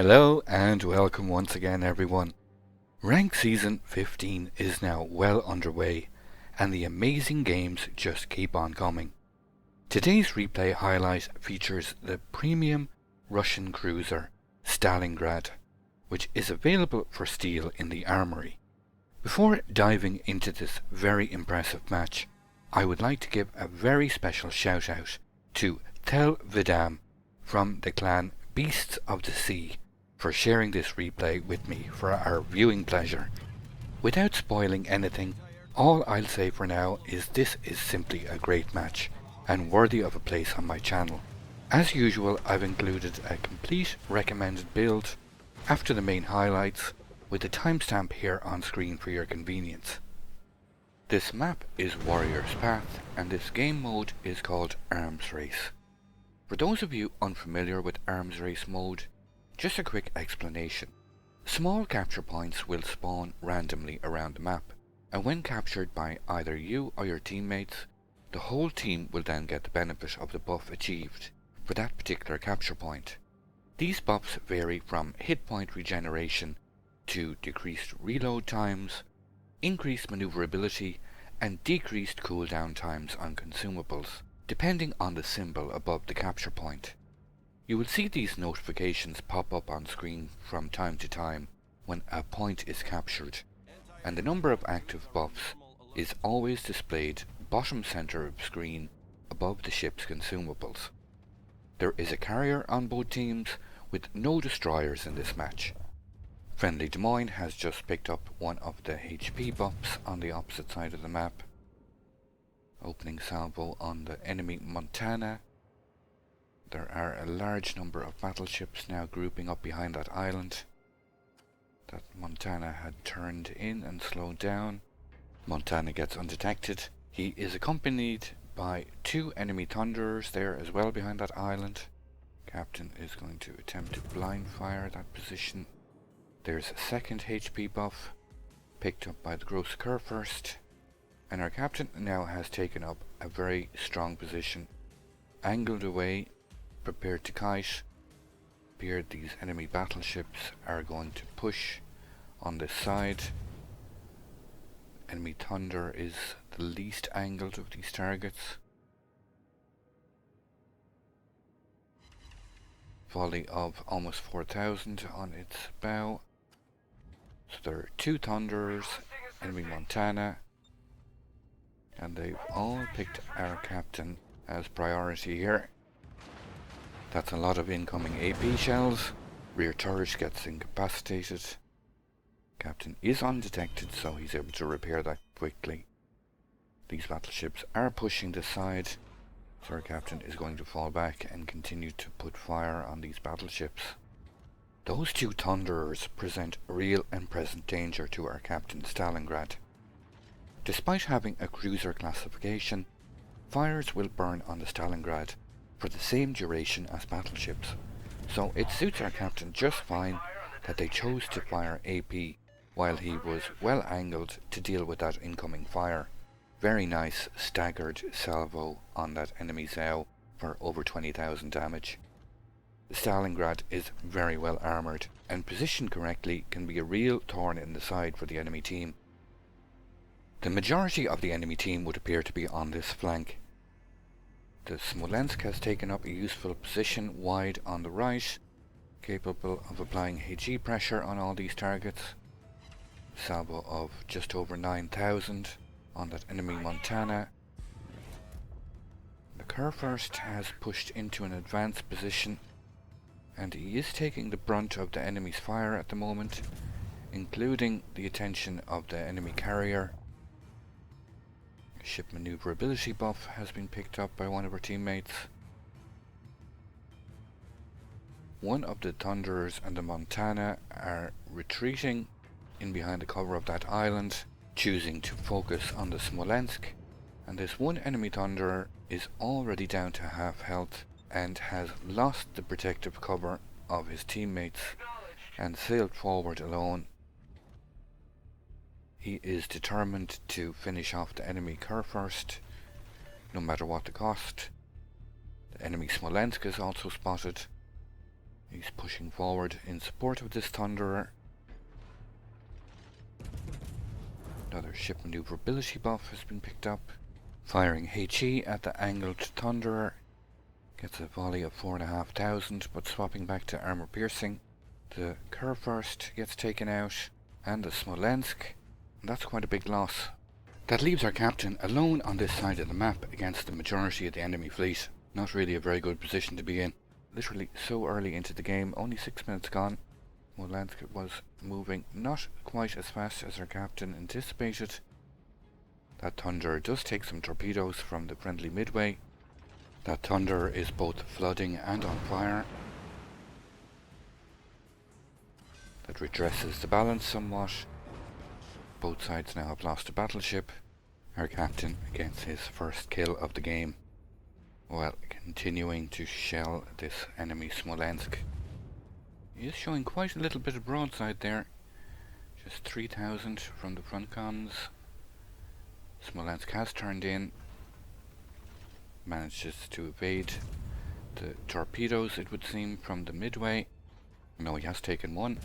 Hello and welcome once again everyone. Rank Season 15 is now well underway and the amazing games just keep on coming. Today's replay highlight features the premium Russian cruiser Stalingrad, which is available for steal in the armory. Before diving into this very impressive match, I would like to give a very special shout out to Tel Vidam from the clan Beasts of the Sea for sharing this replay with me for our viewing pleasure. Without spoiling anything, all I'll say for now is this is simply a great match and worthy of a place on my channel. As usual, I've included a complete recommended build after the main highlights with the timestamp here on screen for your convenience. This map is Warrior's Path and this game mode is called Arms Race. For those of you unfamiliar with Arms Race mode, just a quick explanation. Small capture points will spawn randomly around the map, and when captured by either you or your teammates, the whole team will then get the benefit of the buff achieved for that particular capture point. These buffs vary from hit point regeneration to decreased reload times, increased maneuverability, and decreased cooldown times on consumables, depending on the symbol above the capture point. You will see these notifications pop up on screen from time to time when a point is captured, and the number of active buffs is always displayed bottom center of screen above the ship's consumables. There is a carrier on both teams with no destroyers in this match. Friendly Des Moines has just picked up one of the HP buffs on the opposite side of the map. Opening salvo on the enemy Montana. There are a large number of battleships now grouping up behind that island that Montana had turned in and slowed down. Montana gets undetected. He is accompanied by two enemy Thunderers there as well behind that island. Captain is going to attempt to blind fire that position. There's a second HP buff picked up by the Gross Kerr first, and our captain now has taken up a very strong position, angled away, prepared to kite. Appeared these enemy battleships are going to push on this side. Enemy Thunder is the least angled of these targets. Volley of almost 4,000 on its bow. So there are two Thunders, enemy Montana, and they've all picked our captain as priority here. That's a lot of incoming AP shells. Rear turret gets incapacitated. Captain is undetected, so he's able to repair that quickly. These battleships are pushing this side, so our captain is going to fall back and continue to put fire on these battleships. Those two Thunderers present real and present danger to our captain Stalingrad. Despite having a cruiser classification, fires will burn on the Stalingrad for the same duration as battleships, so it suits our captain just fine that they chose to fire AP while he was well angled to deal with that incoming fire. Very nice staggered salvo on that enemy Zao for over 20,000 damage. The Stalingrad is very well armoured and positioned correctly can be a real thorn in the side for the enemy team. The majority of the enemy team would appear to be on this flank. The Smolensk has taken up a useful position wide on the right, capable of applying HE pressure on all these targets. Salvo of just over 9,000 on that enemy Montana. The Kerr first has pushed into an advanced position and he is taking the brunt of the enemy's fire at the moment, including the attention of the enemy carrier. Ship maneuverability buff has been picked up by one of our teammates. One of the Thunderers and the Montana are retreating in behind the cover of that island, choosing to focus on the Smolensk, and this one enemy Thunderer is already down to half health and has lost the protective cover of his teammates and sailed forward alone. He is determined to finish off the enemy Kerr first, no matter what the cost. The enemy Smolensk is also spotted. He's pushing forward in support of this Thunderer. Another ship maneuverability buff has been picked up. Firing HE at the angled Thunderer. Gets a volley of 4,500, but swapping back to armor piercing. The Kurfürst gets taken out, and the Smolensk. And that's quite a big loss. That leaves our captain alone on this side of the map against the majority of the enemy fleet. Not really a very good position to be in. Literally so early into the game, only 6 minutes gone. Smolensk was moving not quite as fast as our captain anticipated. That Thunder does take some torpedoes from the friendly midway. That Thunder is both flooding and on fire. That redresses the balance somewhat. Both sides now have lost a battleship. Our captain gets his first kill of the game, while continuing to shell this enemy Smolensk. He is showing quite a little bit of broadside there. Just 3,000 from the front guns. Smolensk has turned in. Manages to evade the torpedoes, it would seem, from the midway. No, he has taken one.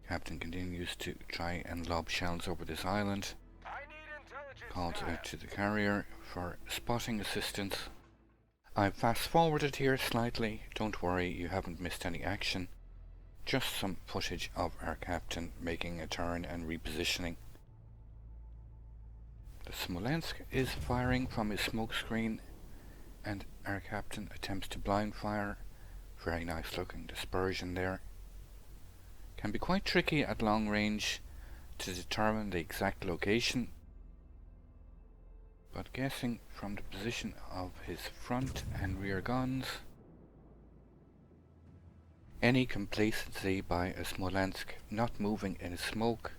Captain continues to try and lob shells over this island. Calls out to the carrier for spotting assistance. I've fast forwarded here slightly. Don't worry, you haven't missed any action. Just some footage of our captain making a turn and repositioning. The Smolensk is firing from his smoke screen, and our captain attempts to blind fire. Very nice looking dispersion there. Can be quite tricky at long range to determine the exact location, but guessing from the position of his front and rear guns, any complacency by a Smolensk not moving in smoke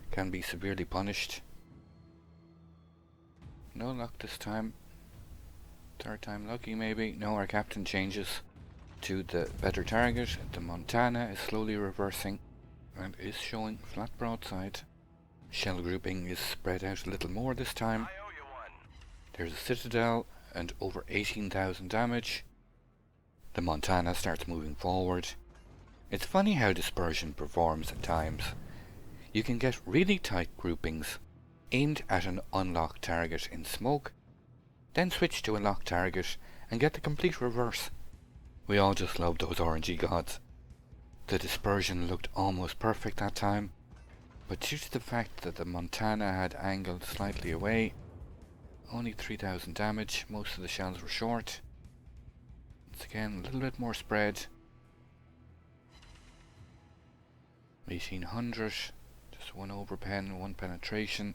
can be severely punished. No luck this time. Third time lucky maybe. No, our captain changes to the better target. The Montana is slowly reversing and is showing flat broadside. Shell grouping is spread out a little more this time. There's a citadel and over 18,000 damage. The Montana starts moving forward. It's funny how dispersion performs at times. You can get really tight groupings aimed at an unlocked target in smoke, then switch to a locked target and get the complete reverse. We all just love those RNG gods. The dispersion looked almost perfect that time, but due to the fact that the Montana had angled slightly away, only 3,000 damage, most of the shells were short. Once again, a little bit more spread. 1,800, just one overpen, one penetration.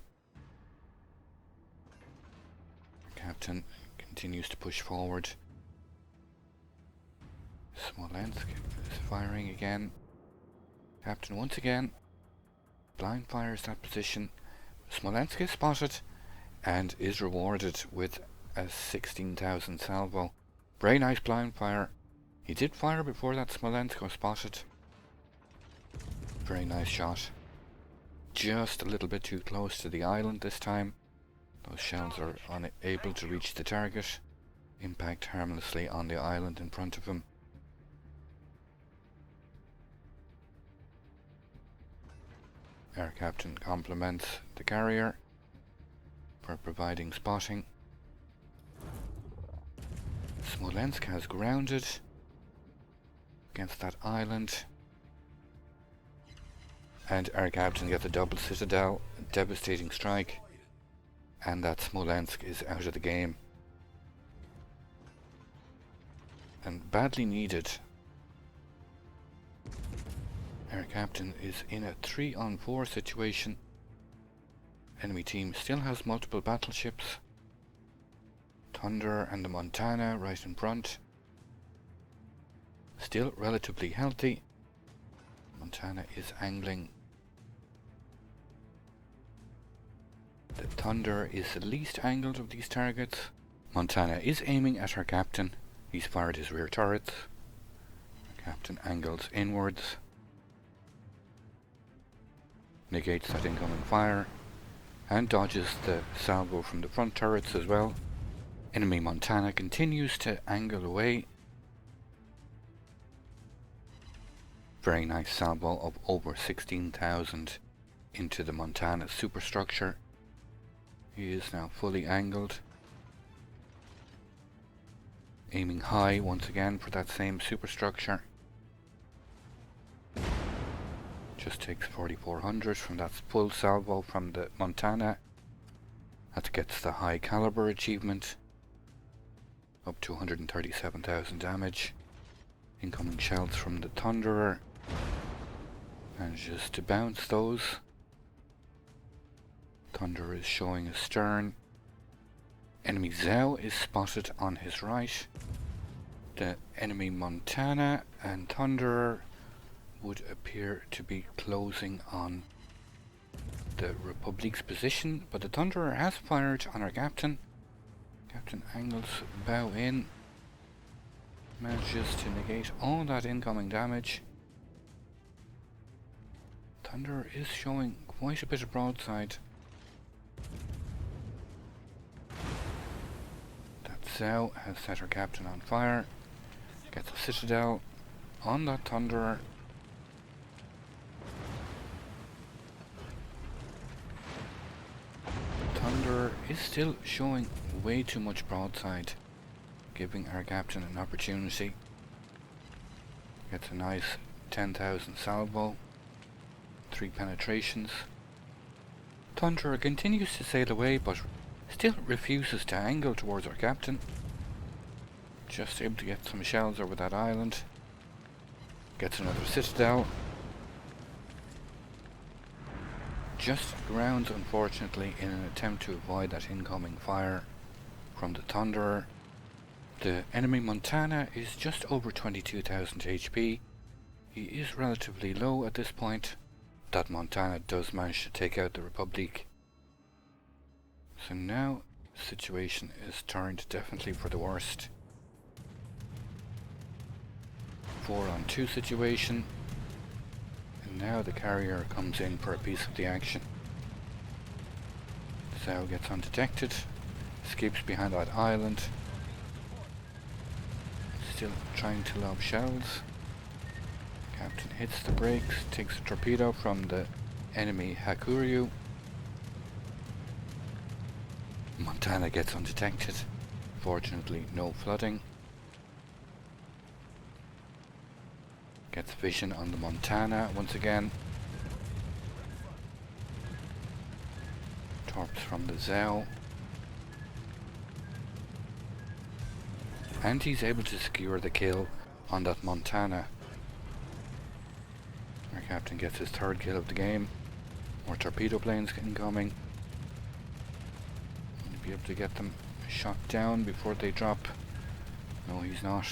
Captain continues to push forward. Smolensk is firing again. Captain once again blind fires that position. Smolensk is spotted and is rewarded with a 16,000 salvo. Very nice blind fire. He did fire before that Smolensk was spotted. Very nice shot. Just a little bit too close to the island this time. Those shells are unable to reach the target. Impact harmlessly on the island in front of him. Our captain compliments the carrier for providing spotting. Smolensk has grounded against that island, and our captain gets a double citadel, a devastating strike, and that Smolensk is out of the game. And badly needed. Our captain is in a 3-on-4 situation. Enemy team still has multiple battleships. Thunder and the Montana right in front. Still relatively healthy. Montana is angling. The Thunder is the least angled of these targets. Montana is aiming at her captain. He's fired his rear turrets. Our captain angles inwards. Negates that incoming fire and dodges the salvo from the front turrets as well. Enemy Montana continues to angle away. Very nice salvo of over 16,000 into the Montana superstructure. He is now fully angled. Aiming high once again for that same superstructure. Just takes 4,400 from that full salvo from the Montana. That gets the high caliber achievement. Up to 137,000 damage. Incoming shells from the Thunderer. Manages to bounce those. Thunderer is showing astern. Enemy Zhao is spotted on his right. The enemy Montana and Thunderer would appear to be closing on the Republic's position, but the Thunderer has fired on our captain. Captain angles bow in. Manages to negate all that incoming damage. Thunderer is showing quite a bit of broadside. That Zhao has set her captain on fire. Gets a citadel on that Thunderer. Thunderer is still showing way too much broadside, giving our captain an opportunity. Gets a nice 10,000 salvo. 3 penetrations. Thunderer continues to sail away, but still refuses to angle towards our captain. Just able to get some shells over that island. Gets another citadel. Just grounds, unfortunately, in an attempt to avoid that incoming fire from the Thunderer. The enemy Montana is just over 22,000 HP. He is relatively low at this point. That Montana does manage to take out the Republic. So now the situation is turned definitely for the worst. 4-on-2 situation. And now the carrier comes in for a piece of the action. Zhao gets undetected. Escapes behind that island. Still trying to lob shells. Captain hits the brakes, takes a torpedo from the enemy Hakuryu. Montana gets undetected. Fortunately, no flooding. Gets vision on the Montana once again. Torps from the Zhao. And he's able to secure the kill on that Montana. Our captain gets his 3rd kill of the game. More torpedo planes incoming. Will be able to get them shot down before they drop. No, he's not.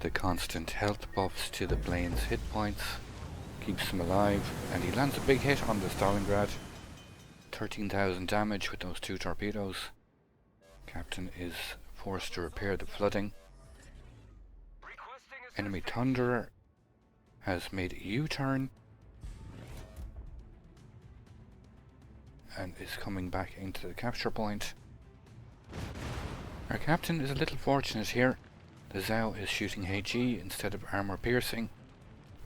The constant health buffs to the plane's hit points keeps them alive, and he lands a big hit on the Stalingrad. 13,000 damage with those 2 torpedoes. Captain is forced to repair the flooding. Enemy Thunderer has made a U-turn and is coming back into the capture point. Our captain is a little fortunate here. The Zhao is shooting HE instead of armor piercing.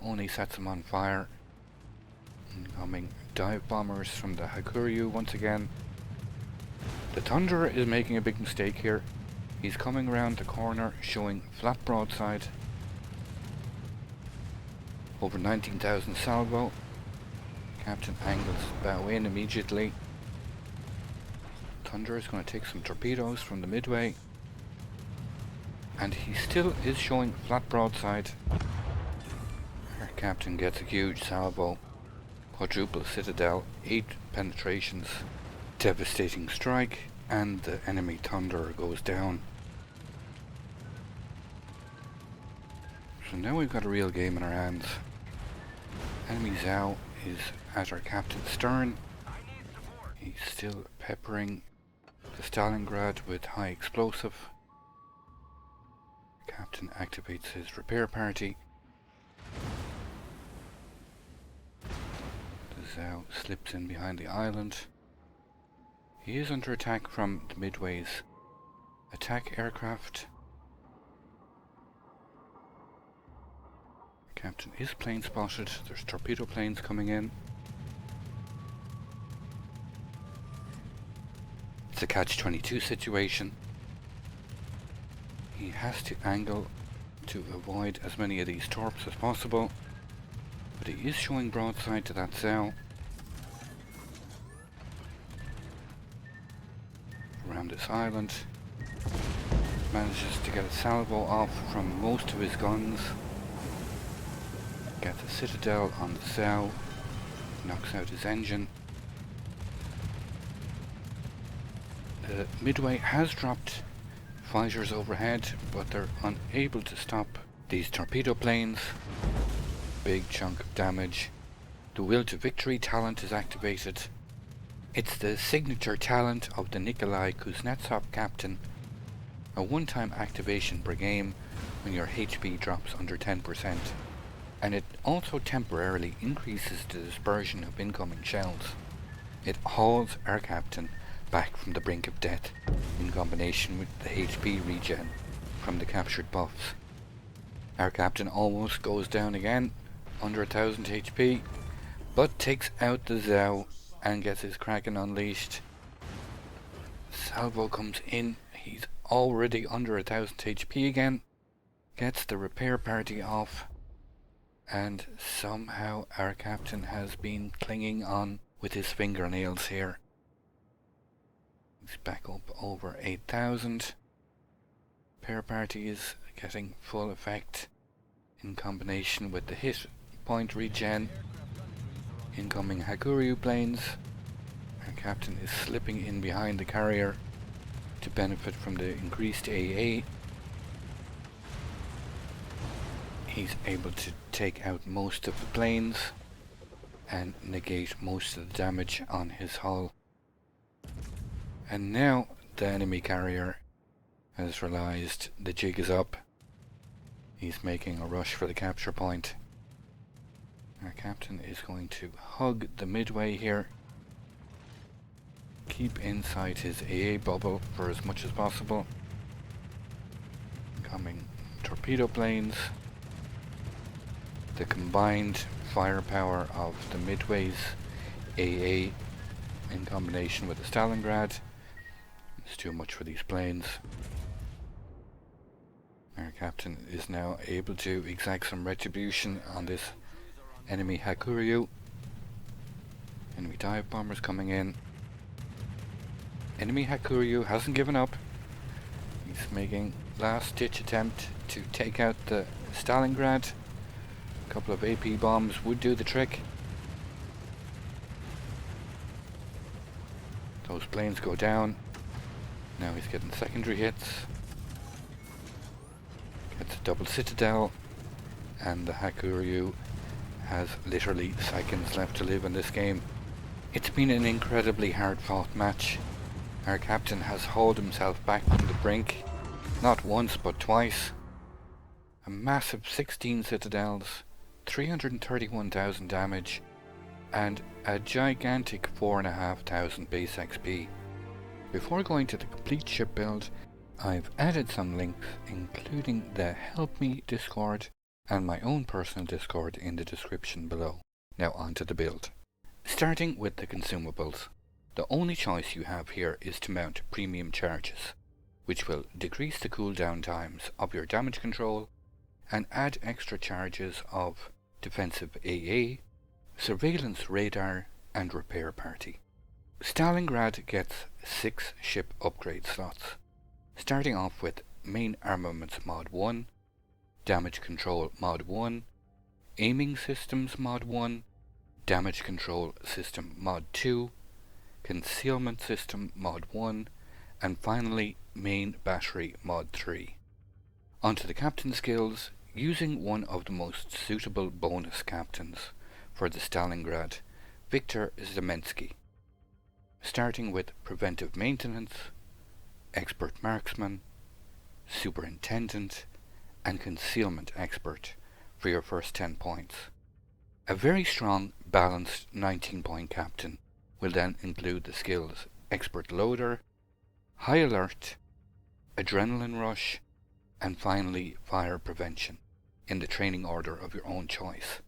Only sets him on fire. Incoming dive bombers from the Hakuryu once again. The Thunderer is making a big mistake here. He's coming around the corner showing flat broadside. Over 19,000 salvo. Captain angles bow in immediately. Thunderer is going to take some torpedoes from the midway. And he still is showing flat broadside. Our captain gets a huge salvo. Quadruple citadel, 8 penetrations. Devastating strike, and the enemy Thunderer goes down. So now we've got a real game in our hands. Enemy Zhao is at our captain's stern. He's still peppering the Stalingrad with high explosive. Captain activates his repair party. The Zhao slips in behind the island. He is under attack from the Midway's attack aircraft. Captain is plane spotted. There's torpedo planes coming in. It's a catch-22 situation. He has to angle to avoid as many of these torps as possible, but he is showing broadside to that sow. Around this island, manages to get a salvo off from most of his guns, gets a citadel on the sow, knocks out his engine. The Midway has dropped fighters overhead, but they're unable to stop these torpedo planes. Big chunk of damage. The Will to Victory talent is activated. It's the signature talent of the Nikolai Kuznetsov captain, a one-time activation per game when your HP drops under 10%, and it also temporarily increases the dispersion of incoming shells. It hauls our captain back from the brink of death in combination with the HP regen from the captured buffs. Our captain almost goes down again, under 1000 HP, but takes out the Zhao and gets his Kraken unleashed. Salvo comes in, he's already under 1000 HP again, gets the repair party off, and somehow our captain has been clinging on with his fingernails here. He's back up over 8000. Repair party is getting full effect in combination with the hit point regen. Incoming Hakuryu planes. Our captain is slipping in behind the carrier to benefit from the increased AA. He's able to take out most of the planes and negate most of the damage on his hull. And now the enemy carrier has realized the jig is up. He's making a rush for the capture point. Our captain is going to hug the Midway here. Keep inside his AA bubble for as much as possible. Incoming torpedo planes. The combined firepower of the Midway's AA in combination with the Stalingrad is too much for these planes. Our captain is now able to exact some retribution on this enemy Hakuryu. Enemy dive bombers coming in. Enemy Hakuryu hasn't given up. He's making last ditch attempt to take out the Stalingrad. A couple of AP bombs would do the trick. Those planes go down. Now he's getting secondary hits. Gets a double citadel, and the Hakuryu has literally seconds left to live in this game. It's been an incredibly hard fought match. Our captain has hauled himself back from the brink, not once but twice. A massive 16 citadels, 331,000 damage, and a gigantic 4,500 base XP. Before going to the complete ship build, I've added some links, including the Help Me Discord and my own personal Discord in the description below. Now on to the build. Starting with the consumables. The only choice you have here is to mount premium charges, which will decrease the cooldown times of your damage control and add extra charges of defensive AA, surveillance radar and repair party. Stalingrad gets 6 ship upgrade slots, starting off with Main Armaments Mod 1, Damage Control Mod 1, Aiming Systems Mod 1, Damage Control System Mod 2, Concealment System Mod 1, and finally Main Battery Mod 3. Onto the captain skills, using one of the most suitable bonus captains for the Stalingrad, Viktor Znamensky. Starting with Preventive Maintenance, Expert Marksman, Superintendent, and Concealment Expert for your first 10 points. A very strong, balanced 19-point captain will then include the skills Expert Loader, High Alert, Adrenaline Rush, and finally Fire Prevention. in the training order of your own choice.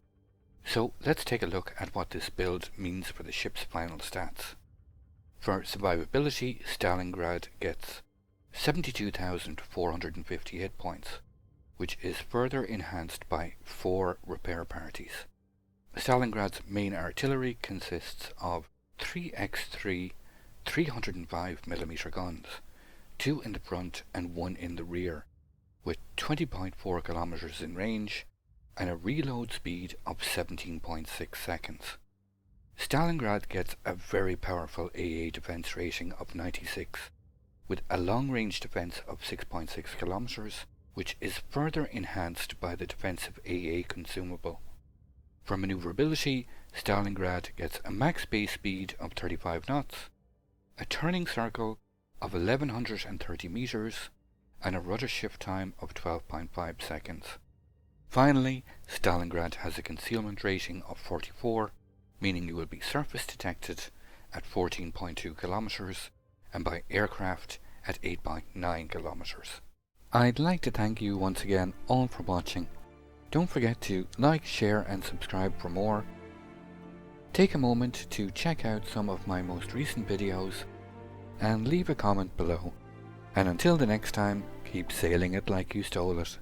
So let's take a look at what this build means for the ship's final stats. For survivability, Stalingrad gets 72,450 hit points, which is further enhanced by 4 repair parties. Stalingrad's main artillery consists of 3x3 305mm guns, 2 in the front and 1 in the rear, with 20.4 kilometers in range and a reload speed of 17.6 seconds. Stalingrad gets a very powerful AA defense rating of 96, with a long-range defense of 6.6 kilometers, which is further enhanced by the defensive AA consumable. For maneuverability, Stalingrad gets a max base speed of 35 knots, a turning circle of 1130 meters, and a rudder shift time of 12.5 seconds. Finally, Stalingrad has a concealment rating of 44, meaning you will be surface detected at 14.2 kilometers and by aircraft at 8.9 kilometers. I'd like to thank you once again all for watching. Don't forget to like, share and subscribe for more. Take a moment to check out some of my most recent videos and leave a comment below. And until the next time, keep sailing it like you stole it.